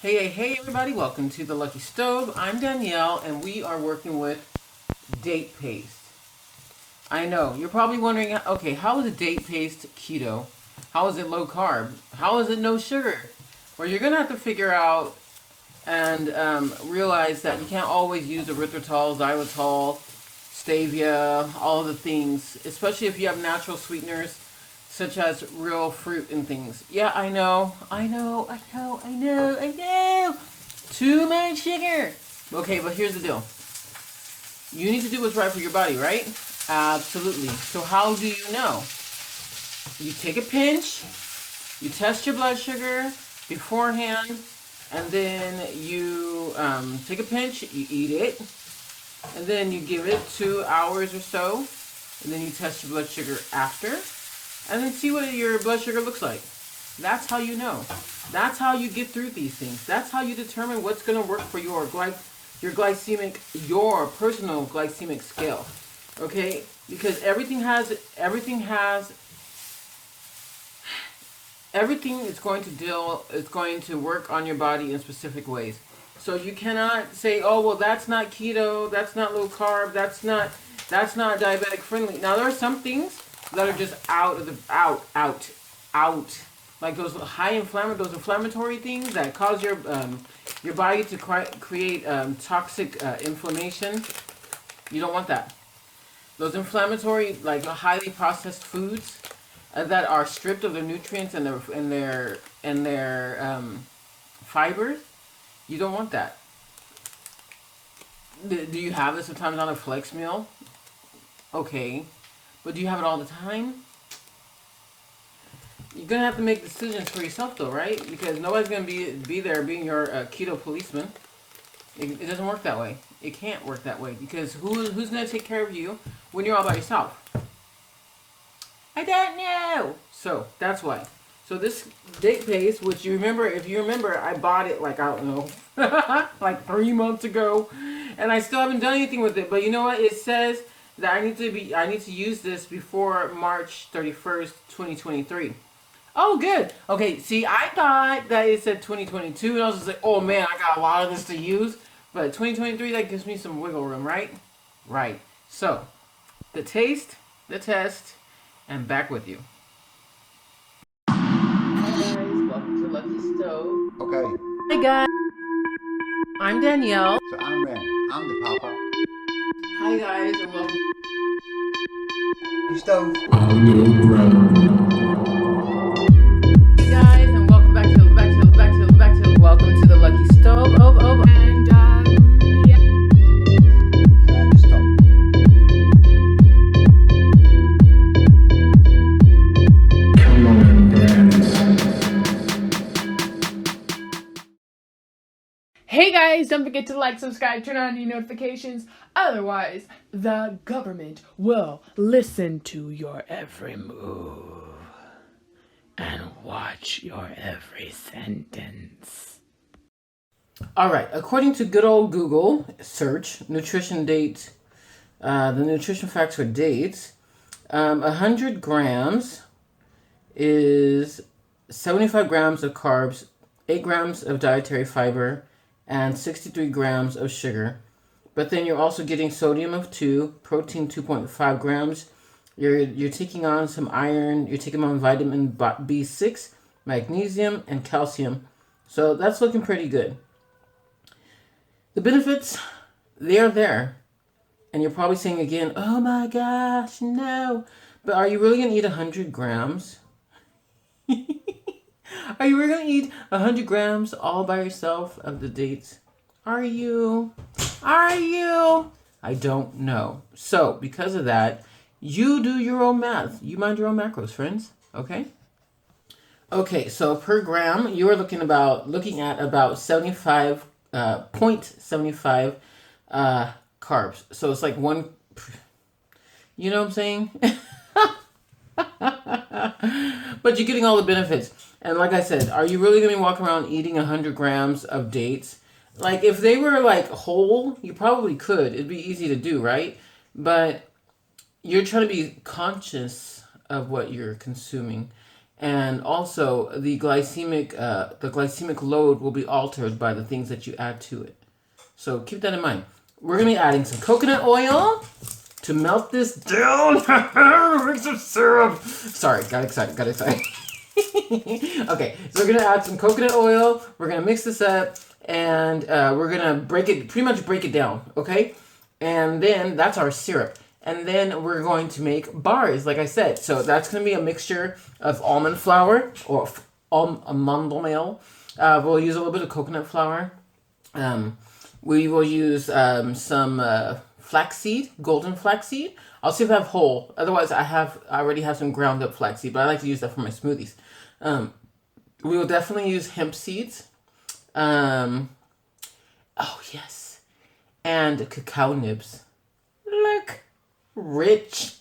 Hey everybody, welcome to the Lucky Stove. I'm Danielle and we are working with date paste. I know, you're probably wondering, okay, how is a date paste keto? How is it low carb? How is it no sugar? Well, you're going to have to figure out and realize that you can't always use erythritol, xylitol, stevia, all of the things, especially if you have natural sweeteners such as real fruit and things. Yeah, I know. Too much sugar. Okay, but here's the deal. You need to do what's right for your body, right? Absolutely. So how do you know? You take a pinch, you test your blood sugar beforehand, and then you take a pinch, you eat it, and then you give it 2 hours or so, and then you test your blood sugar after, and then see what your blood sugar looks like. That's how you know. That's how you get through these things. That's how you determine what's going to work for your personal glycemic scale. Okay? Because everything is going to work on your body in specific ways. So you cannot say, oh, well, that's not keto, that's not low carb, that's not diabetic friendly. Now, there are some things that are just out. Like those those inflammatory things that cause your body to create toxic inflammation. You don't want that. Those inflammatory, like highly processed foods that are stripped of their nutrients and their fibers. You don't want that. Do you have it sometimes on a flex meal? Okay. But do you have it all the time? You're going to have to make decisions for yourself though, right? Because nobody's going to be there being your keto policeman. It doesn't work that way. It can't work that way. Because who's going to take care of you when you're all by yourself? I don't know. So, that's why. So this date paste, which if you remember, I bought it like, I don't know, like 3 months ago. And I still haven't done anything with it. But you know what? It says that I need to use this before March 31st, 2023. Oh, good. Okay, see, I thought that it said 2022, and I was just like, oh man, I got a lot of this to use. But 2023, that gives me some wiggle room, right? Right. So, the taste, the test, and back with you. Hi guys, welcome to Lucky Stove. Okay, Hi guys, I'm Danielle. so I'm Ren. I'm the papa. Hi guys, and welcome. The stove. Hey guys, and welcome back to welcome to the Lucky Stove. And yeah. Just stop. Come on, friends. Hey guys, don't forget to like, subscribe, turn on your notifications. Otherwise, the government will listen to your every move and watch your every sentence. All right. According to good old Google search, nutrition dates, the nutrition facts for dates, 100 grams is 75 grams of carbs, 8 grams of dietary fiber, and 63 grams of sugar. But then you're also getting sodium of 2, protein 2.5 grams. You're taking on some iron. You're taking on vitamin B6, magnesium, and calcium. So that's looking pretty good. The benefits, they are there. And you're probably saying again, oh my gosh, no. But are you really going to eat 100 grams? Are you really going to eat 100 grams all by yourself of the dates? Are you? I don't know. So, because of that, you do your own math. You mind your own macros, friends. Okay? Okay, so per gram, you are looking at about 75, 0.75 carbs. So it's like one, you know what I'm saying? But you're getting all the benefits. And like I said, are you really going to be walking around eating 100 grams of dates? Like, if they were, like, whole, you probably could. It'd be easy to do, right? But you're trying to be conscious of what you're consuming. And also the glycemic load will be altered by the things that you add to it. So keep that in mind. We're gonna be adding some coconut oil to melt this down. Make some syrup. Sorry, got excited. Okay, so we're gonna add some coconut oil. We're gonna mix this up, and we're gonna pretty much break it down. Okay, and then that's our syrup. And then we're going to make bars, like I said. So that's going to be a mixture of almond flour or almond meal. We'll use a little bit of coconut flour. We will use some flaxseed, golden flaxseed. I'll see if I have whole. Otherwise, I already have some ground up flaxseed, but I like to use that for my smoothies. We will definitely use hemp seeds. Oh, yes. And cacao nibs. Look. Rich.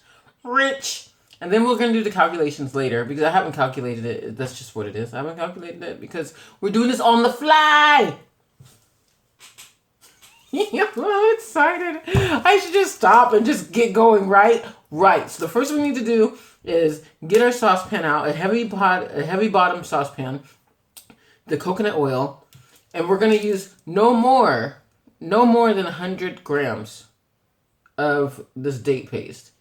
And then we're going to do the calculations later because I haven't calculated it. That's just what it is. I haven't calculated it because we're doing this on the fly. I'm excited. I should just stop and just get going, right? Right. So the first thing we need to do is get our saucepan out, a heavy bottom saucepan, the coconut oil, and we're going to use no more than 100 grams of this date paste.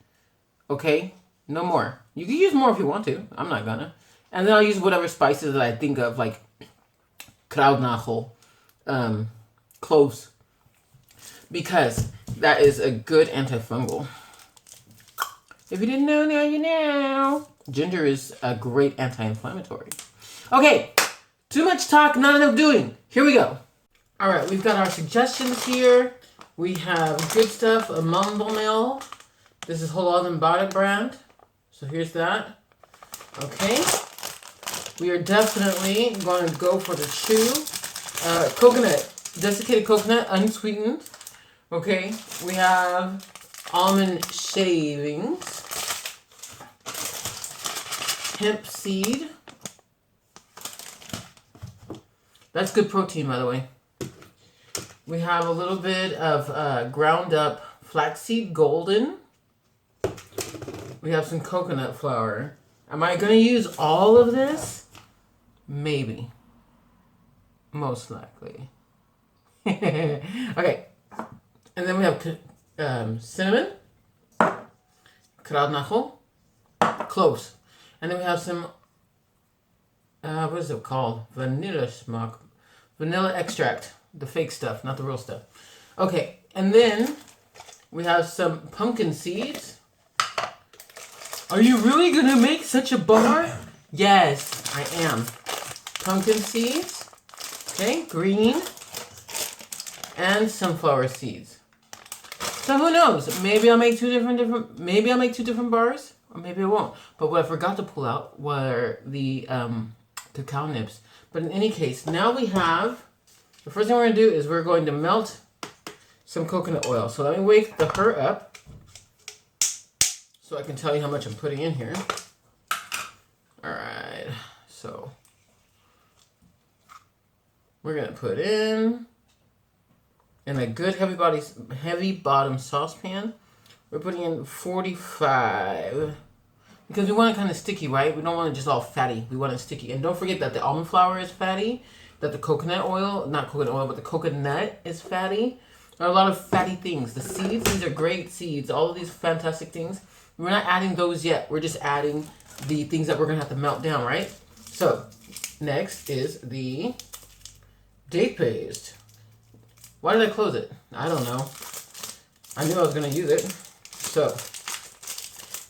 Okay? No more. You can use more if you want to. I'm not gonna. And then I'll use whatever spices that I think of, like kruidnagel, cloves, because that is a good antifungal. If you didn't know, now you know. Ginger is a great anti-inflammatory. Okay, too much talk, not enough doing. Here we go. All right, we've got our suggestions here. We have good stuff, a mumble mill. This is whole almond butter brand. So here's that. Okay. We are definitely going to go for the coconut, desiccated coconut, unsweetened. Okay. We have almond shavings, hemp seed. That's good protein, by the way. We have a little bit of ground up flaxseed golden. We have some coconut flour. Am I going to use all of this? Maybe. Most likely. Okay. And then we have cinnamon, kruidnagel, cloves. And then we have some, what is it called? Vanilla extract. The fake stuff, not the real stuff. Okay, and then we have some pumpkin seeds. Are you really gonna make such a bar? Yes, I am. Pumpkin seeds. Okay, green. And sunflower seeds. So who knows? Maybe I'll make two different bars, or maybe I won't. But what I forgot to pull out were the cacao nibs. But in any case, now we have. The first thing we're going to do is we're going to melt some coconut oil. So let me wake her up so I can tell you how much I'm putting in here. All right. So we're going to put in a good heavy bottom saucepan. We're putting in 45 because we want it kind of sticky, right? We don't want it just all fatty. We want it sticky. And don't forget that the almond flour is fatty. That the coconut oil, not coconut oil, but the coconut is fatty. There are a lot of fatty things. The seeds, these are great seeds. All of these fantastic things. We're not adding those yet. We're just adding the things that we're going to have to melt down, right? So, next is the date paste. Why did I close it? I don't know. I knew I was going to use it. So,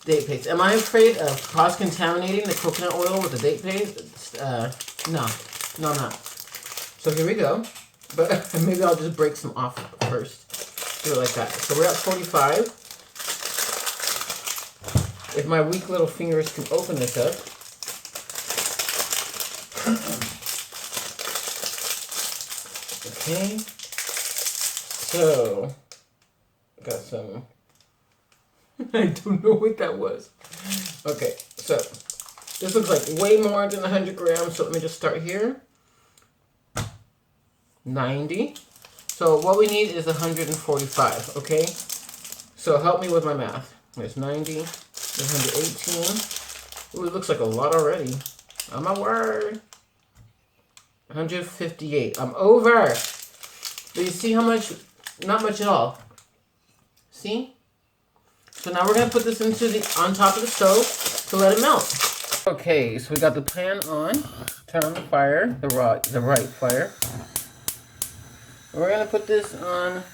date paste. Am I afraid of cross-contaminating the coconut oil with the date paste? No. No, I'm not. So here we go. But maybe I'll just break some off first. Do it like that. So we're at 45. If my weak little fingers can open this up. Okay. So, got some. I don't know what that was. Okay, so this looks like way more than 100 grams. So let me just start here. 90. So what we need is 145, okay? So help me with my math. There's 90, there's 118. Ooh, it looks like a lot already. On my word. 158. I'm over. But you see how much? Not much at all. See? So now we're going to put this on top of the stove to let it melt. Okay, so we got the pan on. Turn on the fire, the right fire. We're going to put this on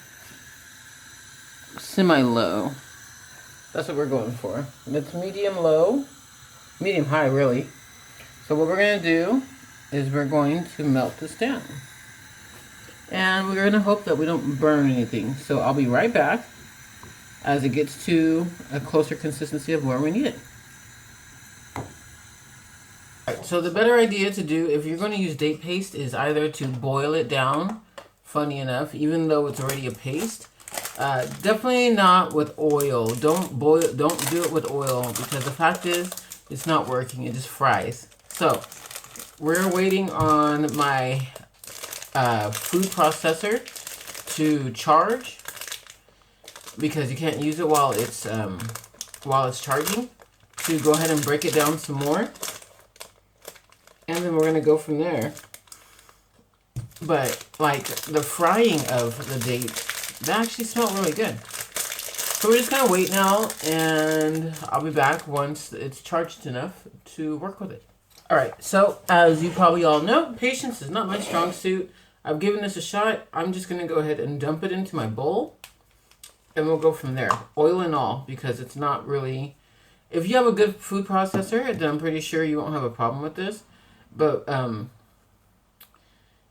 semi-low. That's what we're going for. It's medium-low. Medium-high, really. So what we're going to do is we're going to melt this down. And we're going to hope that we don't burn anything. So I'll be right back as it gets to a closer consistency of where we need it. Alright, so the better idea to do if you're going to use date paste is either to boil it down, funny enough, even though it's already a paste. Definitely not with oil. Don't do it with oil, because the fact is it's not working. It just fries. So we're waiting on my food processor to charge, because you can't use it while it's charging. To go ahead and break it down some more, and then we're gonna go from there. But like the frying of the date, that actually smelled really good. So we're just gonna wait now, and I'll be back once it's charged enough to work with it. All right. So as you probably all know, patience is not my strong suit. I've given this a shot. I'm just gonna go ahead and dump it into my bowl, and we'll go from there. Oil and all, because it's not really. If you have a good food processor, then I'm pretty sure you won't have a problem with this. But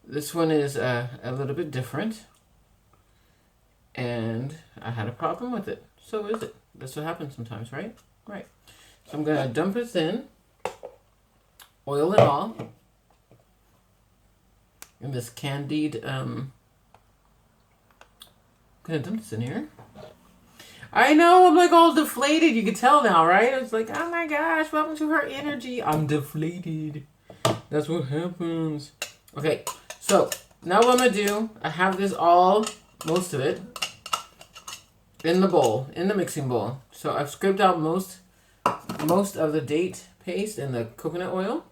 this one is a little bit different, and I had a problem with it. So is it. That's what happens sometimes, right? Right. So I'm going to dump this in, oil and all, in this candied, I'm going to dump this in here. I know, I'm like all deflated. You can tell now, right? It's like, oh my gosh, what happened to her energy? I'm deflated. That's what happens. Okay, so now what I'm going to do, I have this most of it, in the bowl, in the mixing bowl. So I've scraped out most of the date paste and the coconut oil.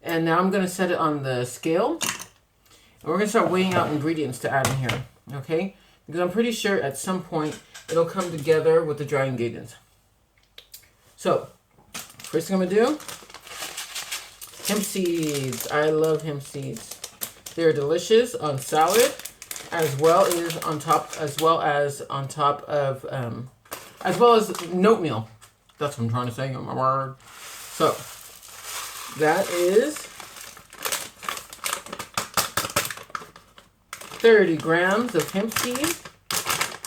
And now I'm going to set it on the scale. And we're going to start weighing out ingredients to add in here, okay? Because I'm pretty sure at some point it'll come together with the dry ingredients. So, first thing I'm going to do, hemp seeds. I love hemp seeds. They're delicious on salad, as well as on top of oatmeal. That's what I'm trying to say on my word. So, that is 30 grams of hemp seed.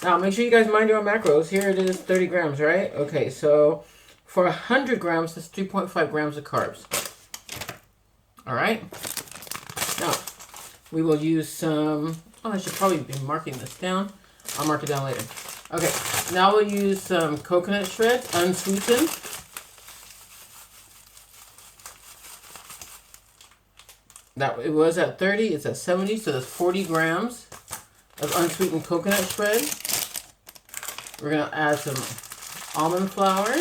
Now, make sure you guys mind your own macros. Here it is, 30 grams, right? Okay, so for 100 grams, that's 3.5 grams of carbs. All right. Now, we will use some... Oh, I should probably be marking this down. I'll mark it down later. Okay, now we'll use some coconut shreds, unsweetened. That it was at 30, it's at 70, so that's 40 grams of unsweetened coconut shred. We're gonna add some almond flour.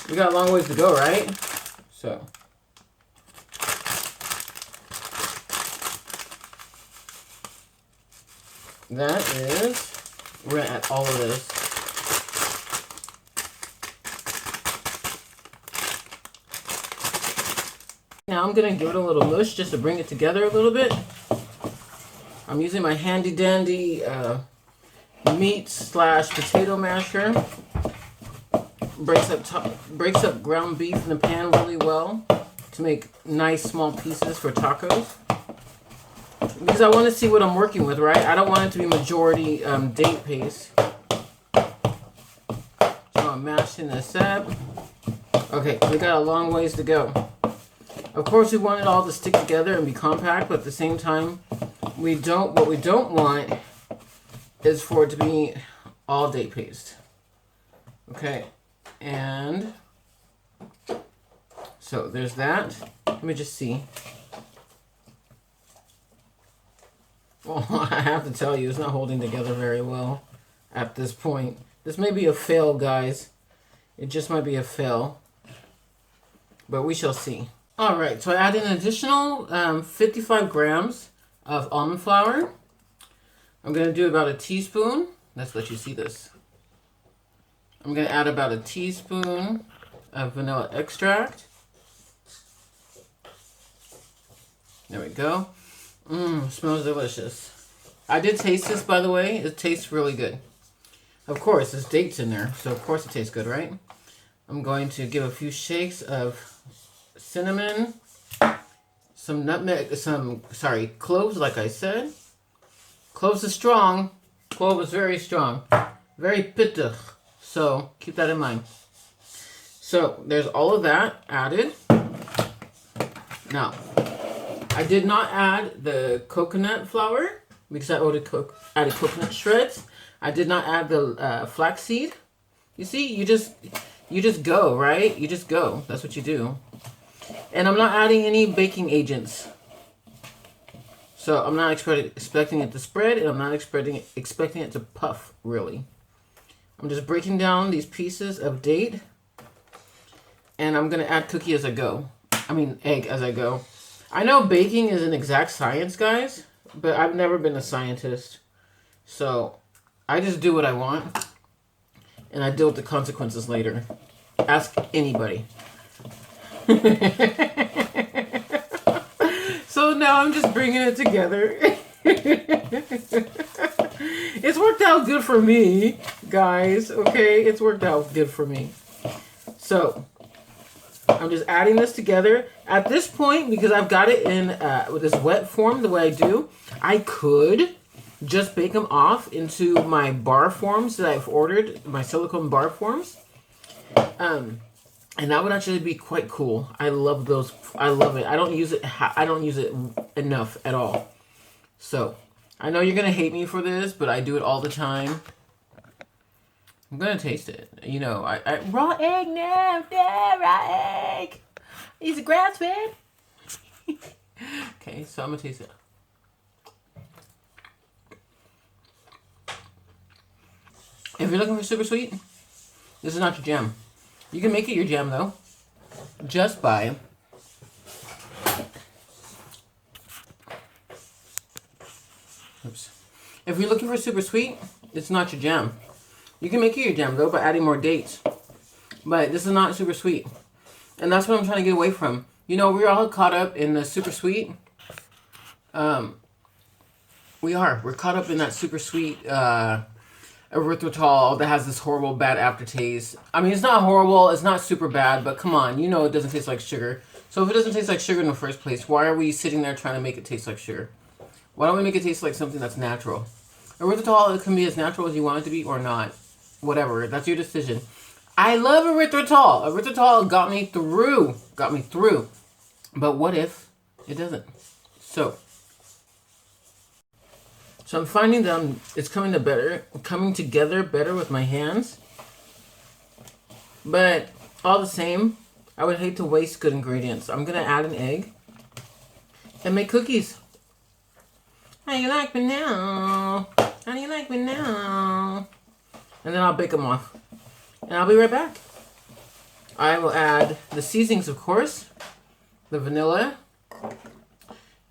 We got a long ways to go, right? So that is, we're gonna add all of this. Now I'm gonna give it a little mush just to bring it together a little bit. I'm using my handy dandy meat/potato masher. Breaks up ground beef in the pan really well to make nice small pieces for tacos. Because I want to see what I'm working with, right? I don't want it to be majority date paste. So I'm mashing this up. Okay, we got a long ways to go. Of course, we want it all to stick together and be compact, but at the same time, what we don't want is for it to be all date paste. Okay, and so there's that. Let me just see. Well, I have to tell you, it's not holding together very well at this point. This may be a fail, guys. It just might be a fail, but we shall see. All right, so I added an additional 55 grams of almond flour. I'm going to do about a teaspoon. Let's let you see this. I'm going to add about a teaspoon of vanilla extract. There we go. Smells delicious. I did taste this, by the way. It tastes really good. Of course, there's dates in there, so of course it tastes good, right? I'm going to give a few shakes of cinnamon, some nutmeg, cloves, like I said. Cloves is strong. Clove is very strong. Very pittig. So keep that in mind. So there's all of that added. Now, I did not add the coconut flour because I added coconut shreds. I did not add the flaxseed. You see, you just go, right? You just go. That's what you do. And I'm not adding any baking agents. So I'm not expecting it to spread, and I'm not expecting it to puff, really. I'm just breaking down these pieces of date, and I'm going to add egg as I go. I know baking is an exact science, guys, but I've never been a scientist. So I just do what I want, and I deal with the consequences later. Ask anybody. So now I'm just bringing it together. It's worked out good for me, guys. Okay, it's worked out good for me. So I'm just adding this together. At this point, because I've got it in with this wet form the way I do, I could just bake them off into my bar forms that I've ordered, my silicone bar forms. And that would actually be quite cool. I love those. I love it. I don't use it enough at all. So I know you're gonna hate me for this, but I do it all the time. I'm gonna taste it. You know, I raw egg now. Yeah, raw egg. He's a grass fed. Okay, so I'm gonna taste it. If you're looking for super sweet, this is not your jam. You can make it your jam, though, just by If you're looking for super sweet, it's not your jam. You can make it your jam, though, by adding more dates. But this is not super sweet. And that's what I'm trying to get away from. You know, we're all caught up in the super sweet. We're caught up in that super sweet erythritol that has this horrible bad aftertaste. I mean, it's not horrible, it's not super bad, but come on, you know it doesn't taste like sugar. So if it doesn't taste like sugar in the first place, why are we sitting there trying to make it taste like sugar? Why don't we make it taste like something that's natural? Erythritol, it can be as natural as you want it to be or not. Whatever, that's your decision. I love erythritol. Erythritol got me through. But what if it doesn't? So I'm finding that it's coming together better with my hands. But all the same, I would hate to waste good ingredients. I'm going to add an egg and make cookies. How do you like me now? How do you like me now? And then I'll bake them off. And I'll be right back. I will add the seasonings, of course. The vanilla.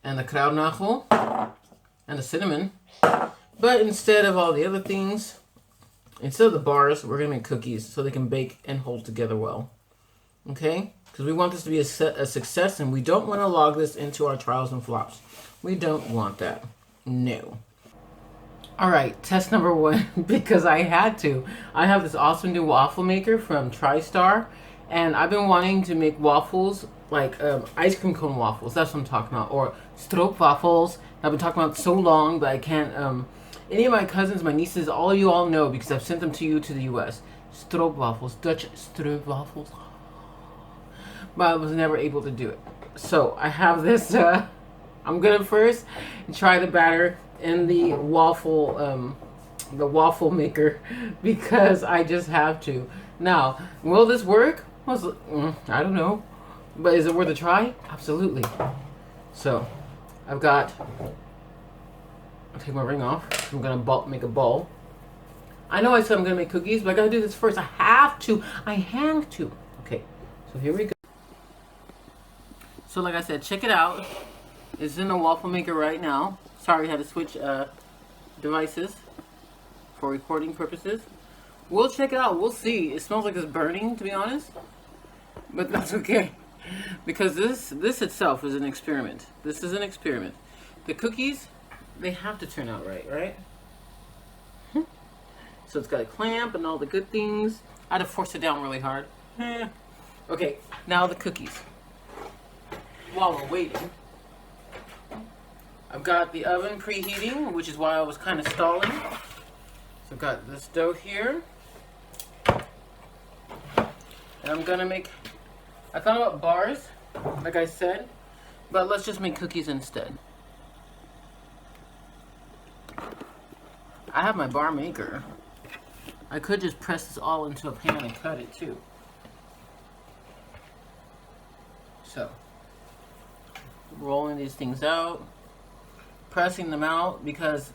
And the kruidnagel. And the cinnamon. But instead of all the other things, instead of the bars, we're going to make cookies so they can bake and hold together well. Okay? Because we want this to be a success, and we don't want to log this into our trials and flops. We don't want that. No. Alright, test number 1, because I had to. I have this awesome new waffle maker from TriStar, and I've been wanting to make waffles, like ice cream cone waffles. That's what I'm talking about. Or stroop waffles. I've been talking about it so long, but I can't... any of my cousins, my nieces, all you all know because I've sent them to you to the U.S. Stroop waffles, Dutch stroop waffles. But I was never able to do it. So I have this... I'm gonna first try the batter in the waffle maker because I just have to. Now, will this work? I don't know, but is it worth a try? Absolutely. So, I'll take my ring off. I'm gonna make a ball. I know I said I'm gonna make cookies, but I gotta do this first. I have to. I have to. Okay, so here we go. So like I said, check it out. It's in the waffle maker right now. Sorry, I had to switch devices for recording purposes. We'll check it out. We'll see. It smells like it's burning, to be honest, but that's okay because this itself is an experiment. This is an experiment. The cookies, they have to turn out right, right? So it's got a clamp and all the good things. I had to force it down really hard. Okay, now the cookies. While we're waiting, I've got the oven preheating, which is why I was kind of stalling. So I've got this dough here. And I'm gonna make, I thought about bars, like I said, but let's just make cookies instead. I have my bar maker. I could just press this all into a pan and cut it too. So, rolling these things out, pressing them out, because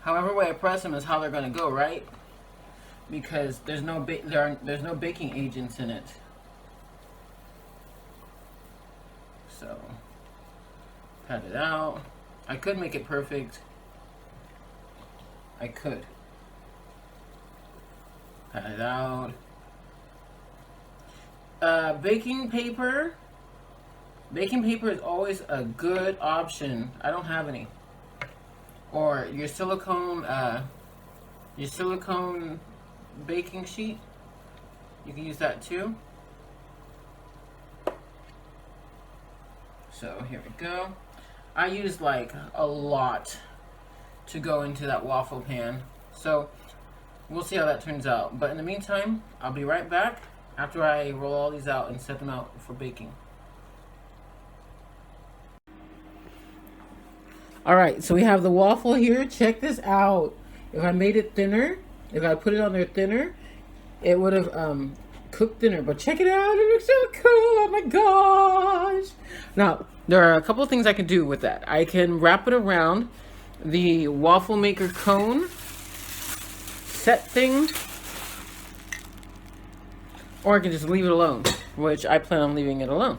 however way I press them is how they're going to go, right? Because there's no there's no baking agents in it. So, pat it out. I could make it perfect. I could. Pat it out. Baking paper. Baking paper is always a good option. I don't have any. Or your silicone baking sheet. You can use that too. So here we go. I use like a lot to go into that waffle pan. So we'll see how that turns out. But in the meantime, I'll be right back after I roll all these out and set them out for baking. Alright, so we have the waffle here. Check this out. If I made it thinner, if I put it on there thinner, it would have cooked thinner. But check it out. It looks so cool. Oh my gosh. Now, there are a couple of things I can do with that. I can wrap it around the waffle maker cone set thing, or I can just leave it alone, which I plan on leaving it alone.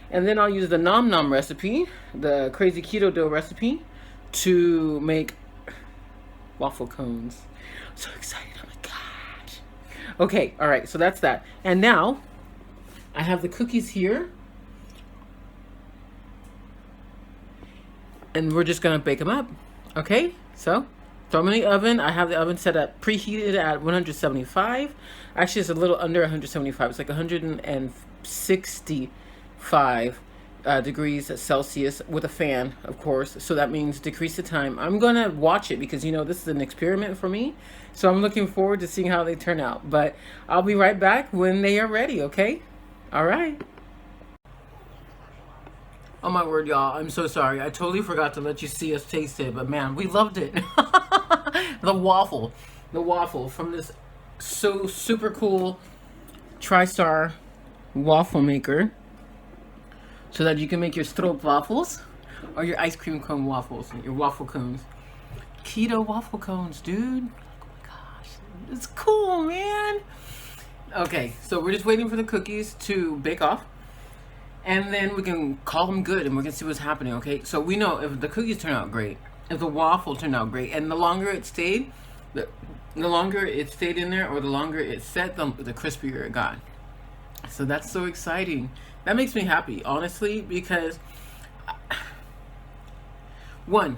And then I'll use the Nom Nom recipe, the crazy keto dough recipe, to make waffle cones. I'm so excited, oh my gosh. Okay, all right, so that's that. And now, I have the cookies here. And we're just gonna bake them up, okay? So, throw them in the oven. I have the oven set at preheated at 175. Actually, it's a little under 175. It's like 165 degrees Celsius with a fan, of course. So that means decrease the time. I'm gonna watch it because you know this is an experiment for me. So I'm looking forward to seeing how they turn out. But I'll be right back when they are ready, okay? All right. Oh my word, y'all, I'm so sorry. I totally forgot to let you see us taste it, but man, we loved it. The waffle from this so super cool TriStar waffle maker, so that you can make your stroop waffles or your ice cream cone waffles, your waffle cones. Keto waffle cones, dude. Oh my gosh, it's cool, man. Okay, so we're just waiting for the cookies to bake off. And then we can call them good and we're going to see what's happening, okay? So we know if the cookies turn out great, if the waffle turned out great, and the longer it stayed, the longer it stayed in there or the longer it set, the crispier it got. So that's so exciting. That makes me happy, honestly, because one,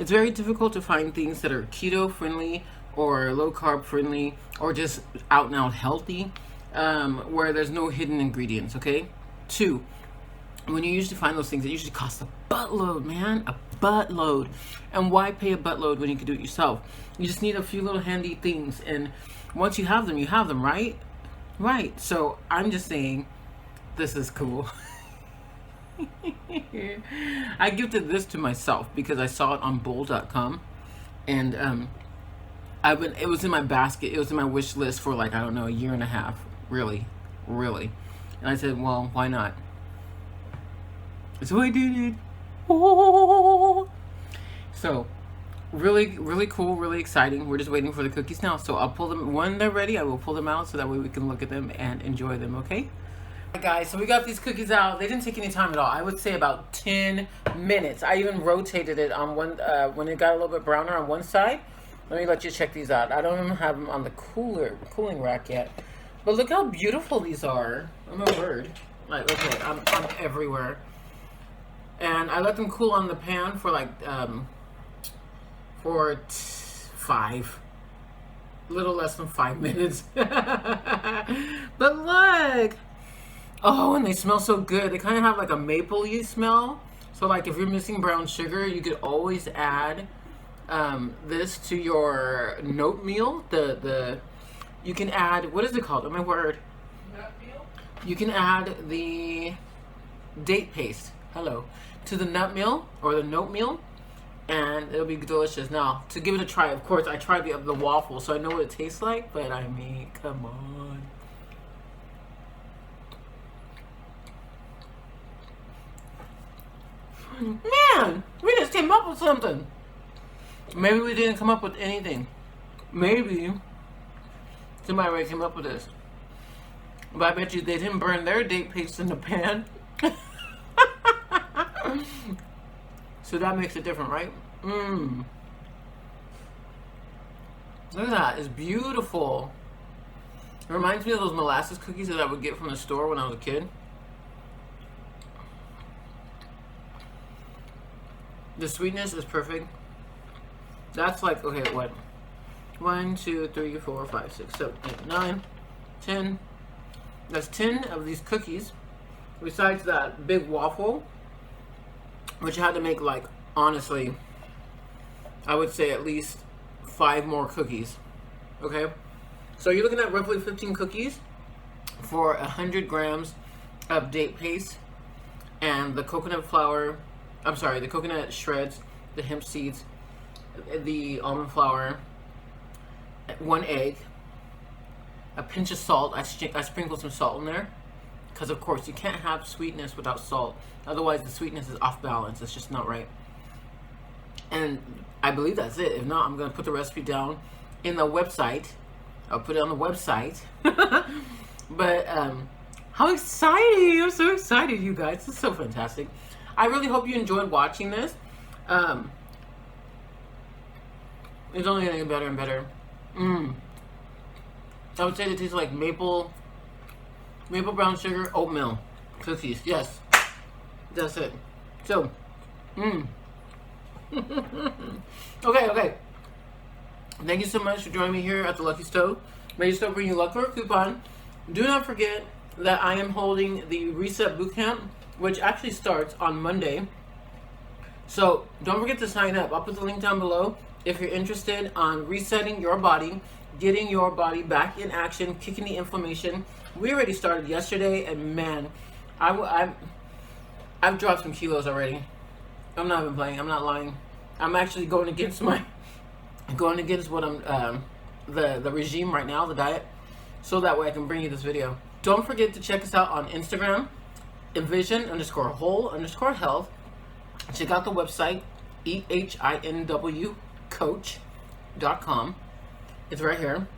it's very difficult to find things that are keto friendly or low carb friendly or just out and out healthy, where there's no hidden ingredients, okay? Two, when you usually find those things, it usually costs a buttload, man, a buttload. And why pay a buttload when you can do it yourself? You just need a few little handy things, and once you have them, right? Right. So I'm just saying, this is cool. I gifted this to myself because I saw it on bowl.com, and it was in my basket. It was in my wish list for like, I don't know, a year and a half, really. And I said, well, why not? So I did it. Oh. So really cool, really exciting. We're just waiting for the cookies now. So I'll pull them when they're ready. I will pull them out so that way we can look at them and enjoy them, okay? Alright guys, so we got these cookies out. They didn't take any time at all. I would say about 10 minutes. I even rotated it on one, when it got a little bit browner on one side. Let me let you check these out. I don't even have them on the cooling rack yet. But look how beautiful these are. Oh my word. Like, okay, I'm everywhere. And I let them cool on the pan for like, for little less than 5 minutes. But look. Oh, and they smell so good. They kind of have like a maple-y smell. So like if you're missing brown sugar, you could always add this to your note meal. You can add, what is it called? Oh my word. Nut meal? You can add the date paste, to the nut meal or the note meal, and it'll be delicious. Now, to give it a try, of course, I tried the waffle, so I know what it tastes like, but I mean, come on. Man, we just came up with something. Maybe we didn't come up with anything. Maybe somebody already came up with this. But I bet you they didn't burn their date paste in the pan. So that makes it different, right? Look at that. It's beautiful. It reminds me of those molasses cookies that I would get from the store when I was a kid. The sweetness is perfect. That's like, okay, what? 1, 2, 3, 4, 5, 6, 7, 8, 9, 10. That's 10 of these cookies. Besides that big waffle, which I had to make, like, honestly, I would say at least 5 more cookies. Okay? So you're looking at roughly 15 cookies for 100 grams of date paste and the coconut flour. I'm sorry, the coconut shreds, the hemp seeds, the almond flour, 1 egg, a pinch of salt. I sprinkled some salt in there because, of course, you can't have sweetness without salt. Otherwise, the sweetness is off balance. It's just not right. And I believe that's it. If not, I'm going to put the recipe down in the website. I'll put it on the website. But how exciting! I'm so excited, you guys. This is so fantastic. I really hope you enjoyed watching this. It's only getting better and better. I would say it tastes like maple brown sugar oatmeal cookies. Yes, that's it. So, okay. Thank you so much for joining me here at the Lucky Stove. May your stove bring you luck or a coupon. Do not forget that I am holding the Reset Bootcamp, which actually starts on Monday. So don't forget to sign up. I'll put the link down below if you're interested on resetting your body, getting your body back in action, kicking the inflammation. We already started yesterday, and man, I've dropped some kilos already. I'm not even playing. I'm not lying. I'm actually going against what I'm the regime right now, the diet, so that way I can bring you this video. Don't forget to check us out on Instagram, envision_whole_health. Check out the website, EHINW coach.com. It's right here.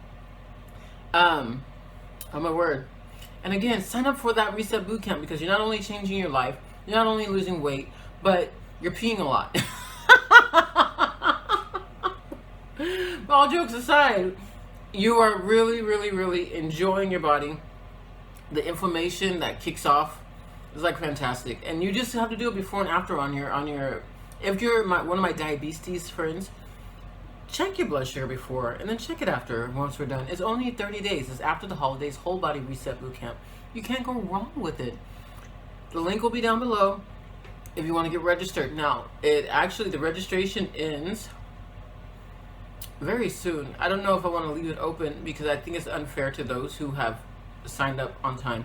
Oh my word. And again, sign up for that Reset Bootcamp, because you're not only changing your life, you're not only losing weight, but you're peeing a lot. All jokes aside, you are really enjoying your body. The inflammation that kicks off is like fantastic, and you just have to do it before and after on your. If you're one of my diabetes friends, check your blood sugar before and then check it after once we're done. It's only 30 days. It's after the holidays. Whole body reset bootcamp. You can't go wrong with it. The link will be down below if you want to get registered. Now, the registration ends very soon. I don't know if I want to leave it open because I think it's unfair to those who have signed up on time.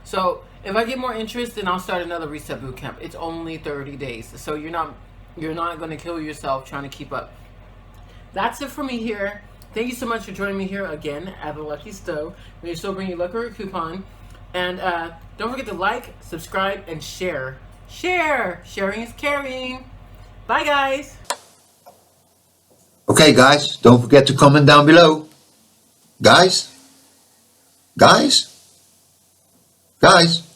So if I get more interest, then I'll start another Reset Bootcamp. It's only 30 days, so you're not going to kill yourself trying to keep up. That's it for me here. Thank you so much for joining me here again at the Lucky Stove. May your stove bring you luck or a coupon. And don't forget to like, subscribe, and share. Sharing is caring. Bye, guys. Okay, guys, don't forget to comment down below. Guys? Guys? Guys?